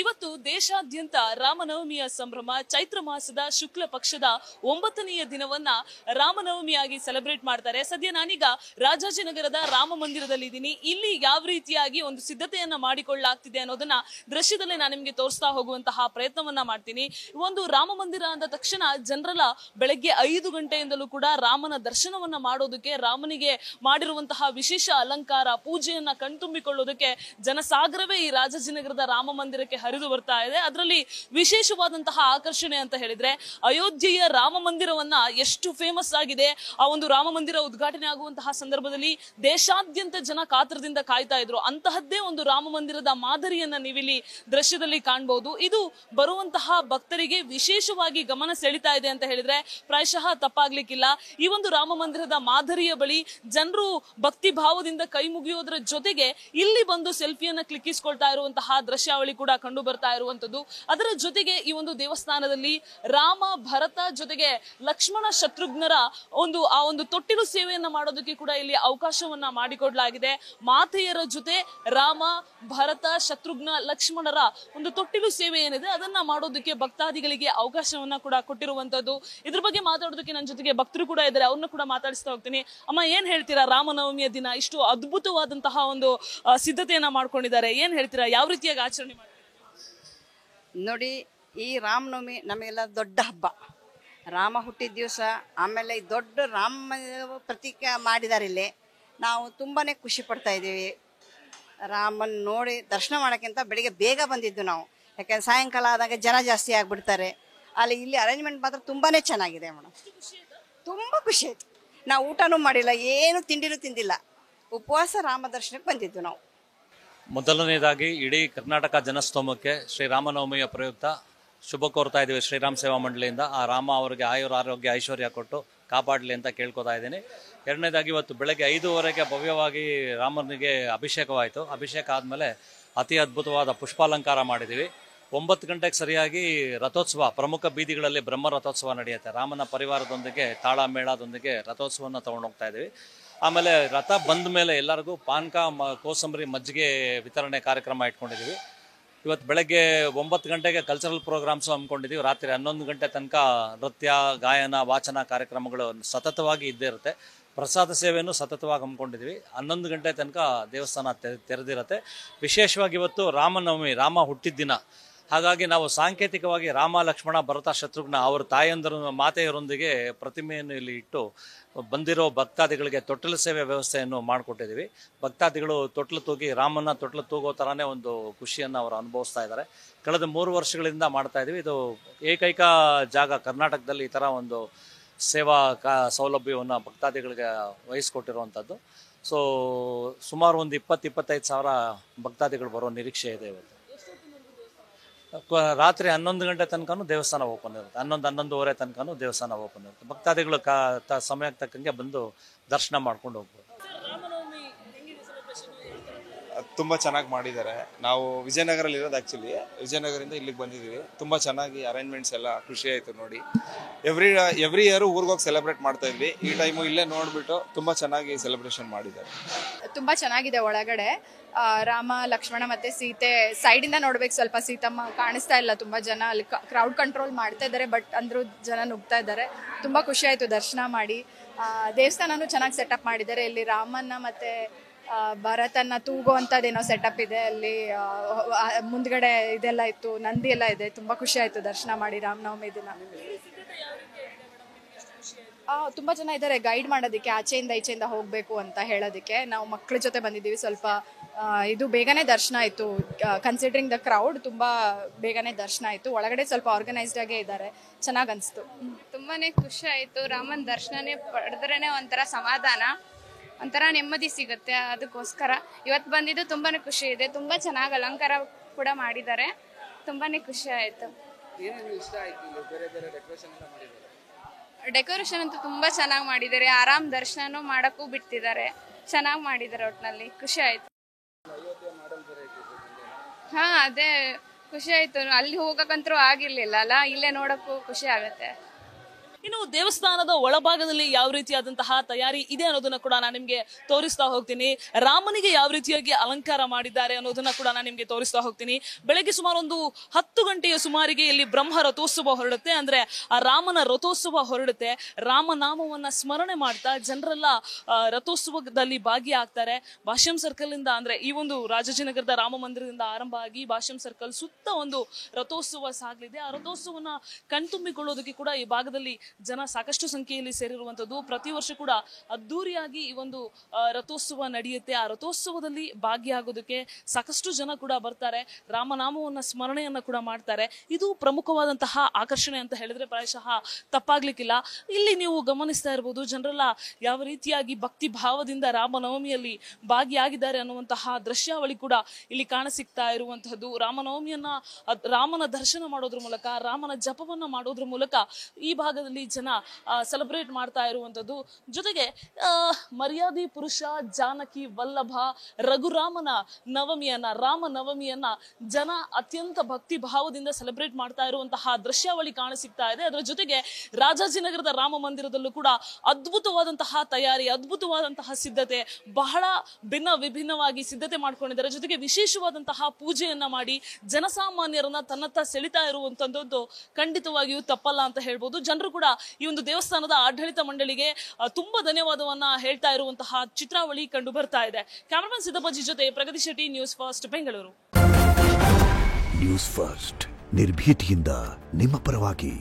ಇವತ್ತು ದೇಶಾದ್ಯಂತ ರಾಮನವಮಿಯ ಸಂಭ್ರಮ. ಚೈತ್ರ ಮಾಸದ ಶುಕ್ಲ ಪಕ್ಷದ 9ನೆಯ ದಿನವನ್ನ ರಾಮನವಮಿಯಾಗಿ ಸೆಲೆಬ್ರೇಟ್ ಮಾಡ್ತಾರೆ. ಸದ್ಯ ನಾನೀಗ ರಾಜಾಜಿನಗರದ ರಾಮ ಮಂದಿರದಲ್ಲಿ ಇದ್ದೀನಿ. ಇಲ್ಲಿ ಯಾವ ರೀತಿಯಾಗಿ ಒಂದು ಸಿದ್ಧತೆಯನ್ನ ಮಾಡಿಕೊಳ್ಳಲಾಗ್ತಿದೆ ಅನ್ನೋದನ್ನ ದೃಶ್ಯದಲ್ಲೇ ನಾನು ನಿಮ್ಗೆ ತೋರಿಸ್ತಾ ಹೋಗುವಂತಹ ಪ್ರಯತ್ನವನ್ನ ಮಾಡ್ತೀನಿ. ಒಂದು ರಾಮ ಮಂದಿರ ಅಂದ ತಕ್ಷಣ ಜನರಲ್ಲ ಬೆಳಗ್ಗೆ 5 ಗಂಟೆಯಿಂದಲೂ ಕೂಡ ರಾಮನ ದರ್ಶನವನ್ನ ಮಾಡೋದಕ್ಕೆ, ರಾಮನಿಗೆ ಮಾಡಿರುವಂತಹ ವಿಶೇಷ ಅಲಂಕಾರ ಪೂಜೆಯನ್ನ ಕಣ್ತುಂಬಿಕೊಳ್ಳೋದಕ್ಕೆ ಜನಸಾಗರವೇ ಈ ರಾಜಾಜಿನಗರದ ರಾಮ ಮಂದಿರಕ್ಕೆ ಹರಿದು ಬರ್ತಾ ಇದೆ. ಅದರಲ್ಲಿ ವಿಶೇಷವಾದಂತಹ ಆಕರ್ಷಣೆ ಅಂತ ಹೇಳಿದ್ರೆ ಅಯೋಧ್ಯೆಯ ರಾಮ ಮಂದಿರವನ್ನ ಎಷ್ಟು ಫೇಮಸ್ ಆಗಿದೆ. ಆ ಒಂದು ರಾಮ ಮಂದಿರ ಉದ್ಘಾಟನೆ ಆಗುವಂತಹ ಸಂದರ್ಭದಲ್ಲಿ ದೇಶಾದ್ಯಂತ ಜನ ಕಾತರದಿಂದ ಕಾಯ್ತಾ ಇದ್ರು. ಅಂತಹದ್ದೇ ಒಂದು ರಾಮ ಮಂದಿರದ ಮಾದರಿಯನ್ನ ನೀವಿಲ್ಲಿ ದೃಶ್ಯದಲ್ಲಿ ಕಾಣಬಹುದು. ಇದು ಬರುವಂತಹ ಭಕ್ತರಿಗೆ ವಿಶೇಷವಾಗಿ ಗಮನ ಸೆಳೀತಾ ಇದೆ ಅಂತ ಹೇಳಿದ್ರೆ ಪ್ರಾಯಶಃ ತಪ್ಪಾಗ್ಲಿಕ್ಕಿಲ್ಲ. ಈ ಒಂದು ರಾಮ ಮಂದಿರದ ಮಾದರಿಯ ಬಳಿ ಜನರು ಭಕ್ತಿ ಭಾವದಿಂದ ಕೈ ಮುಗಿಯೋದ್ರ ಜೊತೆಗೆ ಇಲ್ಲಿ ಬಂದು ಸೆಲ್ಫಿಯನ್ನ ಕ್ಲಿಕ್ಕಿಸ್ಕೊಳ್ತಾ ಇರುವಂತಹ ದೃಶ್ಯಾವಳಿ ಕೂಡ ಕಂಡು ಬರ್ತಾ ಇರುವಂತದ್ದು. ಅದರ ಜೊತೆಗೆ ಈ ಒಂದು ದೇವಸ್ಥಾನದಲ್ಲಿ ರಾಮ, ಭರತ ಜೊತೆಗೆ ಲಕ್ಷ್ಮಣ, ಶತ್ರುಘ್ನರ ಒಂದು ತೊಟ್ಟಿಲು ಸೇವೆಯನ್ನ ಮಾಡೋದಕ್ಕೆ ಕೂಡ ಇಲ್ಲಿ ಅವಕಾಶವನ್ನ ಮಾಡಿಕೊಡ್ಲಾಗಿದೆ. ಮಾತೆಯರ ಜೊತೆ ರಾಮ, ಭರತ, ಶತ್ರುಘ್ನ, ಲಕ್ಷ್ಮಣರ ಒಂದು ತೊಟ್ಟಿಲು ಸೇವೆ ಏನಿದೆ ಅದನ್ನ ಮಾಡೋದಕ್ಕೆ ಭಕ್ತಾದಿಗಳಿಗೆ ಅವಕಾಶವನ್ನ ಕೂಡ ಕೊಟ್ಟಿರುವಂತದ್ದು. ಇದ್ರ ಬಗ್ಗೆ ಮಾತಾಡೋದಕ್ಕೆ ನನ್ನ ಜೊತೆಗೆ ಭಕ್ತರು ಕೂಡ ಇದ್ದಾರೆ. ಅವ್ರನ್ನ ಕೂಡ ಮಾತಾಡಿಸ್ತಾ ಹೋಗ್ತೀನಿ. ಅಮ್ಮ, ಏನ್ ಹೇಳ್ತೀರಾ? ರಾಮನವಮಿಯ ದಿನ ಇಷ್ಟು ಅದ್ಭುತವಾದಂತಹ ಒಂದು ಸಿದ್ಧತೆಯನ್ನ ಮಾಡ್ಕೊಂಡಿದ್ದಾರೆ. ಏನ್ ಹೇಳ್ತೀರಾ? ಯಾವ ರೀತಿಯಾಗಿ ಆಚರಣೆ ಮಾಡ್ತೀರಾ? ನೋಡಿ, ಈ ರಾಮನವಮಿ ನಮಗೆಲ್ಲ ದೊಡ್ಡ ಹಬ್ಬ. ರಾಮ ಹುಟ್ಟಿದ ದಿವಸ, ಆಮೇಲೆ ಈ ದೊಡ್ಡ ರಾಮ ಪ್ರತೀಕ ಮಾಡಿದ್ದಾರೆ ಇಲ್ಲಿ. ನಾವು ತುಂಬಾ ಖುಷಿ ಪಡ್ತಾ ಇದ್ದೀವಿ. ರಾಮನ್ ನೋಡಿ ದರ್ಶನ ಮಾಡೋಕ್ಕಿಂತ ಬೆಳಿಗ್ಗೆ ಬೇಗ ಬಂದಿದ್ದು ನಾವು. ಯಾಕೆಂದ್ರೆ ಸಾಯಂಕಾಲ ಆದಾಗ ಜನ ಜಾಸ್ತಿ ಆಗಿಬಿಡ್ತಾರೆ. ಇಲ್ಲಿ ಅರೇಂಜ್ಮೆಂಟ್ ಮಾತ್ರ ತುಂಬಾ ಚೆನ್ನಾಗಿದೆ ಮೇಡಮ್. ತುಂಬ ಖುಷಿ ಆಯಿತು. ನಾವು ಊಟನೂ ಮಾಡಿಲ್ಲ, ಏನು ತಿಂಡಿನೂ ತಿಂದಿಲ್ಲ, ಉಪವಾಸ ರಾಮ ದರ್ಶನಕ್ಕೆ ಬಂದಿದ್ದು ನಾವು. ಮೊದಲನೇದಾಗಿ ಇಡೀ ಕರ್ನಾಟಕ ಜನಸ್ತೋಮಕ್ಕೆ ಶ್ರೀರಾಮನವಮಿಯ ಪ್ರಯುಕ್ತ ಶುಭ ಕೋರ್ತಾ ಇದ್ದೀವಿ ಶ್ರೀರಾಮ್ ಸೇವಾ ಮಂಡಳಿಯಿಂದ. ಆ ರಾಮ ಅವರಿಗೆ ಆಯುರ ಆರೋಗ್ಯ ಐಶ್ವರ್ಯ ಕೊಟ್ಟು ಕಾಪಾಡಲಿ ಅಂತ ಕೇಳ್ಕೊತಾ ಇದ್ದೀನಿ. ಎರಡನೇದಾಗಿ ಇವತ್ತು ಬೆಳಗ್ಗೆ 5:15ಕ್ಕೆ ಭವ್ಯವಾಗಿ ರಾಮನಿಗೆ ಅಭಿಷೇಕವಾಯಿತು. ಅಭಿಷೇಕ ಆದಮೇಲೆ ಅತಿ ಅದ್ಭುತವಾದ ಪುಷ್ಪಾಲಂಕಾರ ಮಾಡಿದ್ದೀವಿ. 9 ಗಂಟೆಗೆ ಸರಿಯಾಗಿ ರಥೋತ್ಸವ, ಪ್ರಮುಖ ಬೀದಿಗಳಲ್ಲಿ ಬ್ರಹ್ಮ ರಥೋತ್ಸವ ನಡೆಯುತ್ತೆ. ರಾಮನ ಪರಿವಾರದೊಂದಿಗೆ ತಾಳ ಮೇಳದೊಂದಿಗೆ ರಥೋತ್ಸವವನ್ನು ತೊಗೊಂಡೋಗ್ತಾ ಇದ್ದೀವಿ. ಆಮೇಲೆ ರಥ ಬಂದ ಮೇಲೆ ಎಲ್ಲರಿಗೂ ಪಾನಕ, ಕೋಸಂಬರಿ, ಮಜ್ಜಿಗೆ ವಿತರಣೆ ಕಾರ್ಯಕ್ರಮ ಇಟ್ಕೊಂಡಿದ್ದೀವಿ. ಇವತ್ತು ಬೆಳಗ್ಗೆ 9 ಗಂಟೆಗೆ ಕಲ್ಚರಲ್ ಪ್ರೋಗ್ರಾಮ್ಸು ಹಮ್ಮಿಕೊಂಡಿದ್ದೀವಿ. ರಾತ್ರಿ 11 ಗಂಟೆ ತನಕ ನೃತ್ಯ, ಗಾಯನ, ವಾಚನ ಕಾರ್ಯಕ್ರಮಗಳು ಸತತವಾಗಿ ಇದ್ದೇ ಇರುತ್ತೆ. ಪ್ರಸಾದ ಸೇವೆಯನ್ನು ಸತತವಾಗಿ ಹಮ್ಮಿಕೊಂಡಿದ್ದೀವಿ. 11 ಗಂಟೆ ತನಕ ದೇವಸ್ಥಾನ ತೆರೆದಿರುತ್ತೆ. ವಿಶೇಷವಾಗಿ ಇವತ್ತು ರಾಮನವಮಿ, ರಾಮ ಹುಟ್ಟಿದ ದಿನ. ಹಾಗಾಗಿ ನಾವು ಸಾಂಕೇತಿಕವಾಗಿ ರಾಮ, ಲಕ್ಷ್ಮಣ, ಭರತ, ಶತ್ರುಘ್ನ ಅವರ ಮಾತೆಯರೊಂದಿಗೆ ಪ್ರತಿಮೆಯನ್ನು ಇಲ್ಲಿ ಇಟ್ಟು ಬಂದಿರೋ ಭಕ್ತಾದಿಗಳಿಗೆ ತೊಟ್ಟಿಲು ಸೇವೆ ವ್ಯವಸ್ಥೆಯನ್ನು ಮಾಡಿಕೊಟ್ಟಿದ್ದೀವಿ. ಭಕ್ತಾದಿಗಳು ತೊಟ್ಲು ತೂಗಿ ರಾಮನ ತೊಟ್ಲು ತೂಗೋ ಥರನೇ ಒಂದು ಖುಷಿಯನ್ನು ಅವರು ಅನುಭವಿಸ್ತಾ ಇದ್ದಾರೆ. ಕಳೆದ 3 ವರ್ಷಗಳಿಂದ ಮಾಡ್ತಾ ಇದ್ದೀವಿ. ಇದು ಏಕೈಕ ಜಾಗ ಕರ್ನಾಟಕದಲ್ಲಿ ಈ ಥರ ಒಂದು ಸೇವಾ ಸೌಲಭ್ಯವನ್ನು ಭಕ್ತಾದಿಗಳಿಗೆ ವಹಿಸ್ಕೊಟ್ಟಿರುವಂಥದ್ದು. ಸೊ ಸುಮಾರು ಒಂದು 20-25 ಸಾವಿರ ಭಕ್ತಾದಿಗಳು ಬರೋ ನಿರೀಕ್ಷೆ ಇದೆ ಇವತ್ತು. ರಾತ್ರಿ 11 ಗಂಟೆ ತನಕನೂ ದೇವಸ್ಥಾನ ಓಪನ್ ಇರುತ್ತೆ. 11-11:30 ತನಕನೂ ದೇವಸ್ಥಾನ ಓಪನ್ ಇರುತ್ತೆ. ಭಕ್ತಾದಿಗಳು ಸಮಯಕ್ಕೆ ತಕ್ಕಂಗೆ ಬಂದು ದರ್ಶನ ಮಾಡ್ಕೊಂಡು ಹೋಗ್ಬೋದು. ತುಂಬ ಚೆನ್ನಾಗಿ ಮಾಡಿದ್ದಾರೆ. ನಾವು ವಿಜಯನಗರಲ್ಲಿ ಇರೋದು, ಆ್ಯಕ್ಚುಲಿ ವಿಜಯನಗರದಿಂದ ಇಲ್ಲಿಗೆ ಬಂದಿದ್ದೀವಿ. ತುಂಬ ಚೆನ್ನಾಗಿ ಅರೇಂಜ್ಮೆಂಟ್ಸ್ ಎಲ್ಲ ಖುಷಿ ಆಯಿತು ನೋಡಿ. ಎವ್ರಿ ಇಯರು ಊರಿಗೋಗಿ ಸೆಲೆಬ್ರೇಟ್ ಮಾಡ್ತಾ ಇದ್ವಿ. ಈ ಟೈಮು ಇಲ್ಲೇ ನೋಡಿಬಿಟ್ಟು ತುಂಬ ಚೆನ್ನಾಗಿ ಸೆಲೆಬ್ರೇಷನ್ ಮಾಡಿದ್ದಾರೆ. ತುಂಬ ಚೆನ್ನಾಗಿದೆ. ಒಳಗಡೆ ರಾಮ, ಲಕ್ಷ್ಮಣ ಮತ್ತೆ ಸೀತೆ ಸೈಡಿಂದ ನೋಡ್ಬೇಕು. ಸ್ವಲ್ಪ ಸೀತಮ್ಮ ಕಾಣಿಸ್ತಾ ಇಲ್ಲ. ತುಂಬ ಜನ ಅಲ್ಲಿ ಕ್ರೌಡ್ ಕಂಟ್ರೋಲ್ ಮಾಡ್ತಾ ಇದ್ದಾರೆ, ಬಟ್ ಅಂದ್ರೂ ಜನ ನುಗ್ತಾ ಇದ್ದಾರೆ. ತುಂಬ ಖುಷಿ ಆಯಿತು ದರ್ಶನ ಮಾಡಿ. ದೇವಸ್ಥಾನನೂ ಚೆನ್ನಾಗಿ ಸೆಟಪ್ ಮಾಡಿದ್ದಾರೆ. ಇಲ್ಲಿ ರಾಮನ್ನ ಮತ್ತೆ ಭರತನ್ನ ತೂಗುವಂಥದ್ದೇನೋ ಸೆಟಪ್ ಇದೆ. ಅಲ್ಲಿ ಮುಂದ್ಗಡೆ ಇದೆಲ್ಲ ಇತ್ತು, ನಂದಿ ಎಲ್ಲ ಇದೆ. ತುಂಬ ಖುಷಿ ಆಯಿತು ದರ್ಶನ ಮಾಡಿ ರಾಮನವಮಿ ದಿನ. ತುಂಬ ಜನ ಇದ್ದಾರೆ ಗೈಡ್ ಮಾಡೋದಕ್ಕೆ, ಆಚೆಯಿಂದ ಈಚೆಯಿಂದ ಹೋಗಬೇಕು ಅಂತ ಹೇಳೋದಕ್ಕೆ. ನಾವು ಮಕ್ಕಳ ಜೊತೆ ಬಂದಿದ್ದೀವಿ. ಸ್ವಲ್ಪ ಇದು ಬೇಗನೆ ದರ್ಶನ ಆಯಿತು. ಕನ್ಸಿಡರಿಂಗ್ ದ ಕ್ರೌಡ್ ತುಂಬ ಬೇಗನೆ ದರ್ಶನ ಆಯಿತು. ಒಳಗಡೆ ಸ್ವಲ್ಪ ಆರ್ಗನೈಸ್ಡ್ ಆಗೇ ಇದ್ದಾರೆ. ಚೆನ್ನಾಗಿ ಅನಿಸ್ತು. ತುಂಬಾ ಖುಷಿ ಆಯಿತು. ರಾಮನ ದರ್ಶನನೇ ಪಡೆದ್ರೇ ಒಂಥರ ಸಮಾಧಾನ, ಒಂಥರ ನೆಮ್ಮದಿ ಸಿಗುತ್ತೆ. ಅದಕ್ಕೋಸ್ಕರ ಇವತ್ತು ಬಂದಿದ್ದು ತುಂಬಾ ಖುಷಿ ಇದೆ. ತುಂಬ ಚೆನ್ನಾಗಿ ಅಲಂಕಾರ ಕೂಡ ಮಾಡಿದ್ದಾರೆ. ತುಂಬಾ ಖುಷಿ ಆಯಿತು. ಡೆಕೋರೇಷನ್ ಅಂತೂ ತುಂಬ ಚೆನ್ನಾಗಿ ಮಾಡಿದ್ದಾರೆ. ಆರಾಮ್ ದರ್ಶನನೂ ಮಾಡೋಕ್ಕೂ ಬಿಡ್ತಿದ್ದಾರೆ. ಚೆನ್ನಾಗಿ ಮಾಡಿದ್ದಾರೆ. ಒಟ್ಟಿನಲ್ಲಿ ಖುಷಿ ಆಯಿತು. ಹಾಂ, ಅದೇ ಖುಷಿ ಆಯಿತು. ಅಲ್ಲಿ ಹೋಗೋಕ್ಕಂತೂ ಆಗಿರಲಿಲ್ಲ ಅಲ್ಲ, ಇಲ್ಲೇ ನೋಡೋಕ್ಕೂ ಖುಷಿ ಆಗುತ್ತೆ. ಇನ್ನು ದೇವಸ್ಥಾನದ ಒಳಭಾಗದಲ್ಲಿ ಯಾವ ರೀತಿಯಾದಂತಹ ತಯಾರಿ ಇದೆ ಅನ್ನೋದನ್ನ ಕೂಡ ನಾನು ನಿಮ್ಗೆ ತೋರಿಸ್ತಾ ಹೋಗ್ತೀನಿ. ರಾಮನಿಗೆ ಯಾವ ರೀತಿಯಾಗಿ ಅಲಂಕಾರ ಮಾಡಿದ್ದಾರೆ ಅನ್ನೋದನ್ನ ಕೂಡ ನಾನು ನಿಮ್ಗೆ ತೋರಿಸ್ತಾ ಹೋಗ್ತೀನಿ. ಬೆಳಗ್ಗೆ ಸುಮಾರು ಒಂದು 10 ಗಂಟೆಯ ಸುಮಾರಿಗೆ ಇಲ್ಲಿ ಬ್ರಹ್ಮ ರಥೋತ್ಸವ ಹೊರಡುತ್ತೆ. ಅಂದ್ರೆ ಆ ರಾಮನ ರಥೋತ್ಸವ ಹೊರಡುತ್ತೆ. ರಾಮನಾಮವನ್ನ ಸ್ಮರಣೆ ಮಾಡ್ತಾ ಜನರೆಲ್ಲ ರಥೋತ್ಸವದಲ್ಲಿ ಭಾಗಿಯಾಗ್ತಾರೆ. ಭಾಷ್ಯಂ ಸರ್ಕಲ್ ಇಂದ ಅಂದ್ರೆ ಈ ಒಂದು ರಾಜಾಜಿನಗರದ ರಾಮ ಮಂದಿರದಿಂದ ಆರಂಭ ಆಗಿ ಭಾಷ್ಯಂ ಸರ್ಕಲ್ ಸುತ್ತ ಒಂದು ರಥೋತ್ಸವ ಸಾಗಲಿದೆ. ಆ ರಥೋತ್ಸವನ ಕಣ್ತುಂಬಿಕೊಳ್ಳೋದಕ್ಕೆ ಕೂಡ ಈ ಭಾಗದಲ್ಲಿ ಜನ ಸಾಕಷ್ಟು ಸಂಖ್ಯೆಯಲ್ಲಿ ಸೇರಿರುವಂತದ್ದು. ಪ್ರತಿ ವರ್ಷ ಕೂಡ ಅದ್ದೂರಿಯಾಗಿ ಈ ಒಂದು ರಥೋತ್ಸವ ನಡೆಯುತ್ತೆ. ಆ ರಥೋತ್ಸವದಲ್ಲಿ ಭಾಗಿಯಾಗೋದಕ್ಕೆ ಸಾಕಷ್ಟು ಜನ ಕೂಡ ಬರ್ತಾರೆ. ರಾಮನಾಮವನ್ನ ಸ್ಮರಣೆಯನ್ನ ಕೂಡ ಮಾಡ್ತಾರೆ. ಇದು ಪ್ರಮುಖವಾದಂತಹ ಆಕರ್ಷಣೆ ಅಂತ ಹೇಳಿದ್ರೆ ಪ್ರಾಯಶಃ ತಪ್ಪಾಗ್ಲಿಕ್ಕಿಲ್ಲ. ಇಲ್ಲಿ ನೀವು ಗಮನಿಸ್ತಾ ಇರಬಹುದು ಜನರೆಲ್ಲ ಯಾವ ರೀತಿಯಾಗಿ ಭಕ್ತಿ ಭಾವದಿಂದ ರಾಮನವಮಿಯಲ್ಲಿ ಭಾಗಿಯಾಗಿದ್ದಾರೆ ಅನ್ನುವಂತಹ ದೃಶ್ಯಾವಳಿ ಕೂಡ ಇಲ್ಲಿ ಕಾಣಸಿಗ್ತಾ ಇರುವಂತಹದ್ದು. ರಾಮನವಮಿಯನ್ನ ರಾಮನ ದರ್ಶನ ಮಾಡೋದ್ರ ಮೂಲಕ, ರಾಮನ ಜಪವನ್ನ ಮಾಡೋದ್ರ ಮೂಲಕ ಈ ಭಾಗದಲ್ಲಿ ಜನ ಸೆಲೆಬ್ರೇಟ್ ಮಾಡ್ತಾ ಇರುವಂತದ್ದು. ಜೊತೆಗೆ ಮರ್ಯಾದಿ ಪುರುಷ ಜಾನಕಿ ವಲ್ಲಭ ರಘುರಾಮನ ನವಮಿಯನ್ನ, ರಾಮ ನವಮಿಯನ್ನ ಜನ ಅತ್ಯಂತ ಭಕ್ತಿ ಭಾವದಿಂದ ಸೆಲೆಬ್ರೇಟ್ ಮಾಡ್ತಾ ಇರುವಂತಹ ದೃಶ್ಯಾವಳಿ ಕಾಣಸಿಗ್ತಾ ಇದೆ. ಅದರ ಜೊತೆಗೆ ರಾಜಾಜಿನಗರದ ರಾಮ ಮಂದಿರದಲ್ಲೂ ಕೂಡ ಅದ್ಭುತವಾದಂತಹ ತಯಾರಿ, ಅದ್ಭುತವಾದಂತಹ ಸಿದ್ಧತೆ, ಬಹಳ ವಿಭಿನ್ನವಾಗಿ ಸಿದ್ಧತೆ ಮಾಡ್ಕೊಂಡಿದ್ದಾರೆ. ಜೊತೆಗೆ ವಿಶೇಷವಾದಂತಹ ಪೂಜೆಯನ್ನ ಮಾಡಿ ಜನಸಾಮಾನ್ಯರನ್ನ ತನ್ನತ್ತ ಸೆಳಿತಾ ಇರುವಂತದ್ದು ಖಂಡಿತವಾಗಿಯೂ ತಪ್ಪಲ್ಲ ಅಂತ ಹೇಳ್ಬೋದು. ಜನರು ಕೂಡ ಈ ಒಂದು ದೇವಸ್ಥಾನದ ಆಡಳಿತ ಮಂಡಳಿಗೆ ತುಂಬಾ ಧನ್ಯವಾದವನ್ನ ಹೇಳ್ತಾ ಇರುವಂತಹ ಚಿತ್ರಾವಳಿ ಕಂಡು ಬರ್ತಾ ಇದೆ. ಕ್ಯಾಮರಾಮನ್ ಸಿದ್ದಪ್ಪಾಜಿ ಜೊತೆ Pragathi Shetty, news first Bengaluru. News first ನಿರ್ಭೀತಿಯಿಂದ ನಿಮ್ಮ ಪರವಾಗಿ.